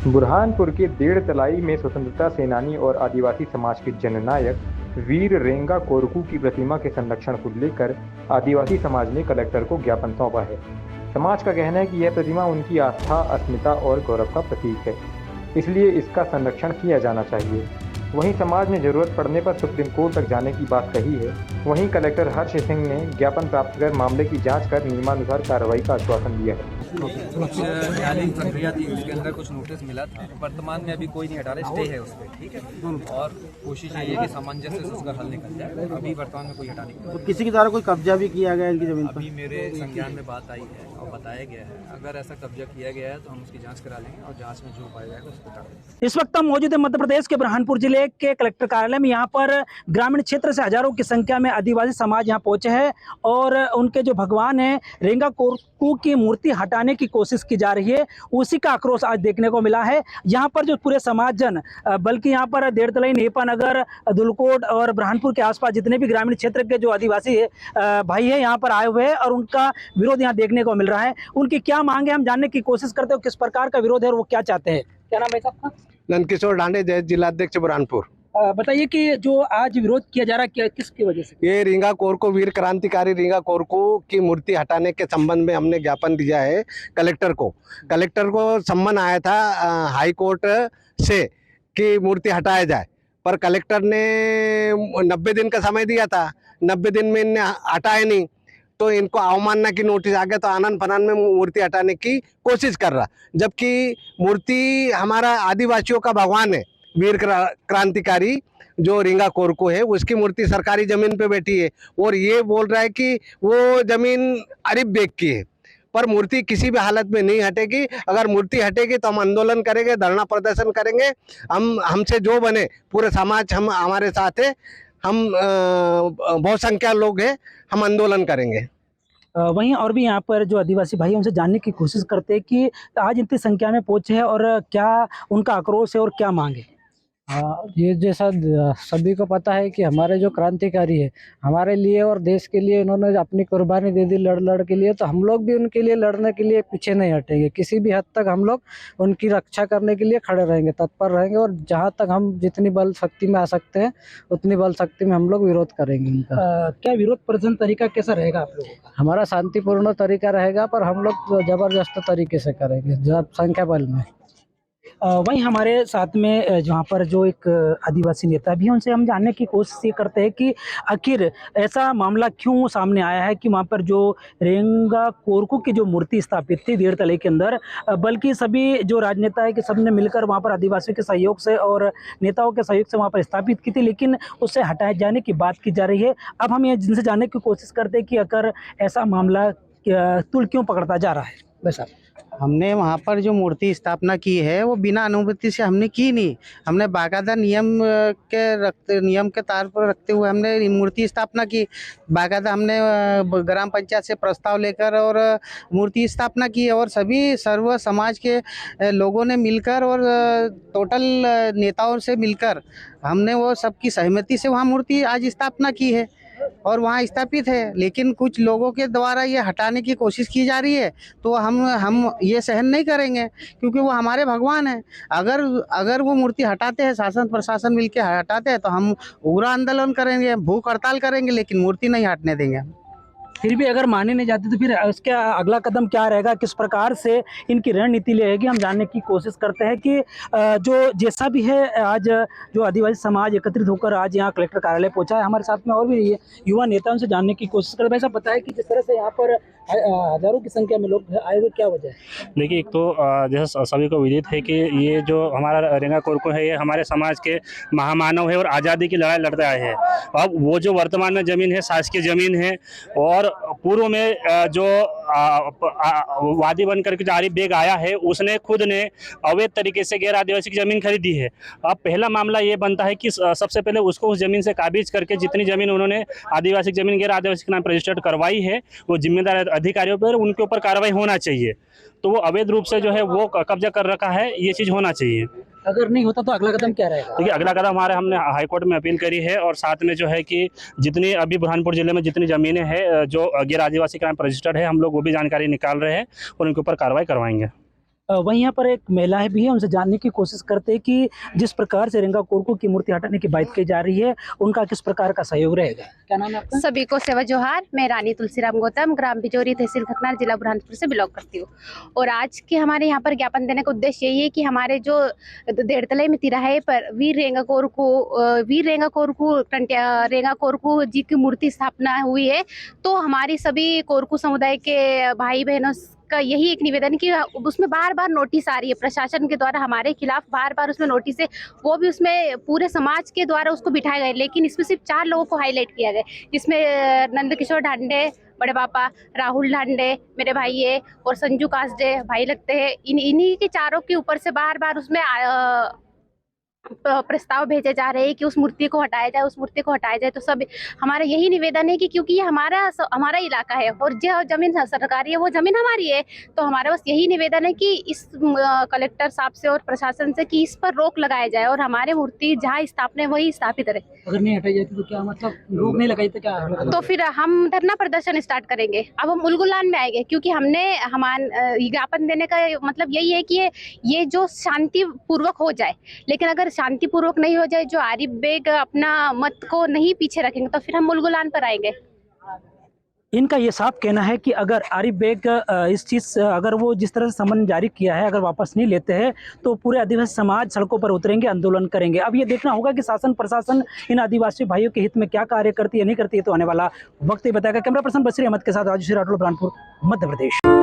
बुरहानपुर के डेढ़ तलाई में स्वतंत्रता सेनानी और आदिवासी समाज के जननायक वीर रेंगा कोरकू की प्रतिमा के संरक्षण को लेकर आदिवासी समाज ने कलेक्टर को ज्ञापन सौंपा है। समाज का कहना है कि यह प्रतिमा उनकी आस्था, अस्मिता और गौरव का प्रतीक है, इसलिए इसका संरक्षण किया जाना चाहिए। वहीं समाज ने जरूरत पड़ने पर सुप्रीम कोर्ट तक जाने की बात कही है। वहीं कलेक्टर हर्ष सिंह ने ज्ञापन प्राप्त कर मामले की जांच कर नियमानुसार कार्रवाई का आश्वासन दिया है। कुछ न्यायालयीन प्रक्रिया थी, उसके अंदर कुछ नोटिस मिला था। वर्तमान में अभी कोई नहीं हटा रहा, स्टे है उस पर, ठीक है। और कोशिश यही है कि सामंजस्य से उसका हल निकल जाए। अभी वर्तमान में कोई हटाने की तो किसी के द्वारा कोई कब्जा भी किया गया इनकी जमीन पर? अभी मेरे संज्ञान में बात आई है और बताया गया है, अगर ऐसा कब्जा किया गया है तो हम उसकी जांच करा लेंगे और जांच में जो पाया जाएगा उसको बता देंगे। इस वक्त हम मौजूद है मध्य प्रदेश के बुरहानपुर जिले के कलेक्टर कार्यालय में। यहाँ पर ग्रामीण क्षेत्र से हजारों की संख्या में आदिवासी समाज यहाँ पहुंचे हैं और उनके जो भगवान है रेंगा कोरकू की मूर्ति हटाने की कोशिश की जा रही है, उसी का आक्रोश आज देखने को मिला है। यहाँ पर जो पूरे समाज जन, बल्कि यहाँ पर डेढ़ तलाई, नेपा नगर, दुलकोट और बुरहानपुर के आसपास जितने भी ग्रामीण क्षेत्र के जो आदिवासी भाई है यहाँ पर आए हुए हैं और उनका विरोध यहाँ देखने को मिल रहा है। उनकी क्या मांग है हम जानने की कोशिश करते हैं, किस प्रकार का विरोध है और वो क्या चाहते हैं। क्या नाम है आपका? नंदकिशोर डांडे, जय जिलाध्यक्ष बुरहानपुर। बताइए कि जो आज विरोध किया जा रहा है किसकी वजह से? ये रींगा कोरकू, वीर क्रांतिकारी रींगा कोरकू की मूर्ति हटाने के संबंध में हमने ज्ञापन दिया है कलेक्टर को। कलेक्टर को सम्मन आया था हाई कोर्ट से कि मूर्ति हटाया जाए, पर कलेक्टर ने 90 दिन का समय दिया था। 90 दिन में इन्हें हटाया नहीं, तो इनको अवमानना की नोटिस आ गया, तो आनंद फनान में मूर्ति हटाने की कोशिश कर रहा। जबकि मूर्ति हमारा आदिवासियों का भगवान है, वीर क्रांतिकारी जो रींगा कोरकू है, उसकी मूर्ति सरकारी जमीन पे बैठी है और ये बोल रहा है कि वो जमीन अरिब बेग की है। पर मूर्ति किसी भी हालत में नहीं हटेगी। अगर मूर्ति हटेगी तो हम आंदोलन करेंगे, धरना प्रदर्शन करेंगे। हमसे जो बने, पूरे समाज हम हमारे साथ है। हम बहुत संख्या लोग हैं, हम आंदोलन करेंगे। वहीं और भी यहाँ पर जो आदिवासी भाई उनसे जानने की कोशिश करते हैं कि आज इतनी संख्या में पहुंचे हैं और क्या उनका आक्रोश है और क्या मांग है। ये जैसा सभी को पता है कि हमारे जो क्रांतिकारी है, हमारे लिए और देश के लिए इन्होंने अपनी कुर्बानी दे दी लड़ के लिए, तो हम लोग भी उनके लिए लड़ने के लिए पीछे नहीं हटेंगे। किसी भी हद तक हम लोग उनकी रक्षा करने के लिए खड़े रहेंगे, तत्पर रहेंगे और जहाँ तक हम जितनी बल शक्ति में आ सकते हैं उतनी बल शक्ति में हम लोग विरोध करेंगे उनका। क्या विरोध प्रदर्शन तरीका कैसा रहेगा आप लोगों का? हमारा शांतिपूर्ण तरीका रहेगा, पर हम लोग जबरदस्त तरीके से करेंगे, जब संख्या बल में। वहीं हमारे साथ में जहाँ पर जो एक आदिवासी नेता भी हैं, उनसे हम जानने की कोशिश ये करते हैं कि आखिर ऐसा मामला क्यों सामने आया है कि वहाँ पर जो रेंगा कोरकू की जो मूर्ति स्थापित थी डेढ़ तले के अंदर, बल्कि सभी जो राजनेता है कि सबने मिलकर वहाँ पर आदिवासियों के सहयोग से और नेताओं के सहयोग से वहाँ पर स्थापित की थी, लेकिन उससे हटाए जाने की बात की जा रही है। अब हम ये जिनसे जानने की कोशिश करते हैं कि अगर ऐसा मामला तुल क्यों पकड़ता जा रहा है। बस हमने वहाँ पर जो मूर्ति स्थापना की है वो बिना अनुमति से हमने की नहीं। हमने बाकायदा नियम के तार पर रखते हुए हमने मूर्ति स्थापना की। बाकायदा हमने ग्राम पंचायत से प्रस्ताव लेकर और मूर्ति स्थापना की और सभी सर्व समाज के लोगों ने मिलकर और टोटल नेताओं से मिलकर हमने वो सबकी सहमति से वहाँ मूर्ति आज स्थापना की है और वहाँ स्थापित है। लेकिन कुछ लोगों के द्वारा ये हटाने की कोशिश की जा रही है, तो हम ये सहन नहीं करेंगे, क्योंकि वो हमारे भगवान हैं। अगर वो मूर्ति हटाते हैं, शासन प्रशासन मिलके हटाते हैं, तो हम उग्र आंदोलन करेंगे, भूख हड़ताल करेंगे, लेकिन मूर्ति नहीं हटने देंगे। फिर भी अगर माने नहीं जाते तो फिर उसका अगला कदम क्या रहेगा, किस प्रकार से इनकी रणनीति रहेगी, हम जानने की कोशिश करते हैं कि जो जैसा भी है आज जो आदिवासी समाज एकत्रित होकर आज यहाँ कलेक्टर कार्यालय पहुंचा है। हमारे साथ में और भी युवा नेताओं से जानने की कोशिश करते हैं। ऐसा पता है कि जिस तरह से यहाँ पर हजारों की संख्या में लोग आए हुए, क्या वजह है? देखिए, एक तो जैसा सभी को विदित है कि ये जो हमारा रेंगा कोरकू है, ये हमारे समाज के महामानव है और आज़ादी की लड़ाई लड़ते आए हैं। अब वो जो वर्तमान में ज़मीन है शासकीय ज़मीन है और पूर्व में जो वादी बन करके जो आरिफ बेग आया है, उसने खुद ने अवैध तरीके से गैर आदिवासी की ज़मीन खरीदी है। अब पहला मामला ये बनता है कि सबसे पहले उसको उस ज़मीन से काबिज करके जितनी ज़मीन उन्होंने आदिवासी ज़मीन गैर आदिवासी के नाम पर रजिस्टर्ड करवाई है, वो जिम्मेदार अधिकारियों पर उनके ऊपर कार्रवाई होना चाहिए। तो वो अवैध रूप से जो है वो कब्जा कर रखा है, ये चीज़ होना चाहिए। अगर नहीं होता तो अगला कदम क्या रहेगा? देखिए, अगला कदम हमने हाईकोर्ट में अपील करी है और साथ में जो है कि जितनी अभी बुरहानपुर जिले में जितनी ज़मीनें हैं जो गैर आदिवासी के नाम पर रजिस्टर्ड है, हम लोग वो भी जानकारी निकाल रहे हैं और उनके ऊपर कार्रवाई करवाएंगे। वहीं यहाँ पर एक महिलाएं भी हैं, उनसे जानने की कोशिश करते हैं कि जिस प्रकार से रेंगा कोरकू की मूर्ति हटाने की बात की जा रही है, उनका किस प्रकार का सहयोग रहेगा। क्या नाम है आपका? सभी को सेवा जोहार। मैं रानी तुलसीराम गौतम, ग्राम बिजोरी, तहसील खतनार, जिला बुरहानपुर से बिलोंग करती हूँ। और आज के हमारे यहाँ पर ज्ञापन देने का उद्देश्य यही है कि हमारे जो देड़तलाई में तिराहे पर वीर रेंगा कोरकू जी की मूर्ति स्थापना हुई है। तो हमारी सभी कोरकू समुदाय के भाई बहनों का यही एक निवेदन कि उसमें बार बार नोटिस आ रही है प्रशासन के द्वारा हमारे खिलाफ, बार बार उसमें नोटिस है, वो भी उसमें पूरे समाज के द्वारा उसको बिठाए गए, लेकिन इसमें सिर्फ 4 लोगों को हाईलाइट किया गया, जिसमें नंदकिशोर ढांडे बड़े पापा, राहुल ढांडे मेरे भाई है, और संजू कासडे भाई लगते हैं। इन्हीं के चारों के ऊपर से बार बार उसमें प्रस्ताव भेजे जा रहे हैं कि उस मूर्ति को हटाया जाए, उस मूर्ति को हटाया जाए। तो सब हमारा यही निवेदन है कि क्योंकि ये हमारा इलाका है और जो जमीन सरकारी है वो जमीन हमारी है, तो हमारा बस यही निवेदन है कि इस कलेक्टर साहब से और प्रशासन से कि इस पर रोक लगाया जाए और हमारे मूर्ति जहाँ स्थापना है वही स्थापित रहे। अगर नहीं हटाई जाती तो क्या मतलब रोक नहीं लगाई तो क्या? तो फिर हम धरना प्रदर्शन स्टार्ट करेंगे। अब हम उलगुलान में आएंगे, क्योंकि हमने ज्ञापन देने का मतलब यही है कि ये जो शांति पूर्वक हो जाए, लेकिन अगर शांतिपूर्वक नहीं हो जाए, जो आरिफ बेग अपना मत को नहीं पीछे रखेंगे, तो फिर हम मुलगुलान पर आएंगे। इनका ये साफ कहना है कि अगर आरिफ बेग इस चीज़ अगर वो जिस तरह से समन जारी किया है अगर वापस नहीं लेते हैं तो पूरे आदिवासी समाज सड़कों पर उतरेंगे, आंदोलन करेंगे। अब ये देखना होगा कि शासन प्रशासन इन आदिवासी भाइयों के हित में क्या कार्य करती है, नहीं करती है, तो आने वाला वक्त ही बताएगा। कैमरा पर्सन बशीर अहमद के साथ राजू राठौड़, बुरहानपुर, मध्य प्रदेश।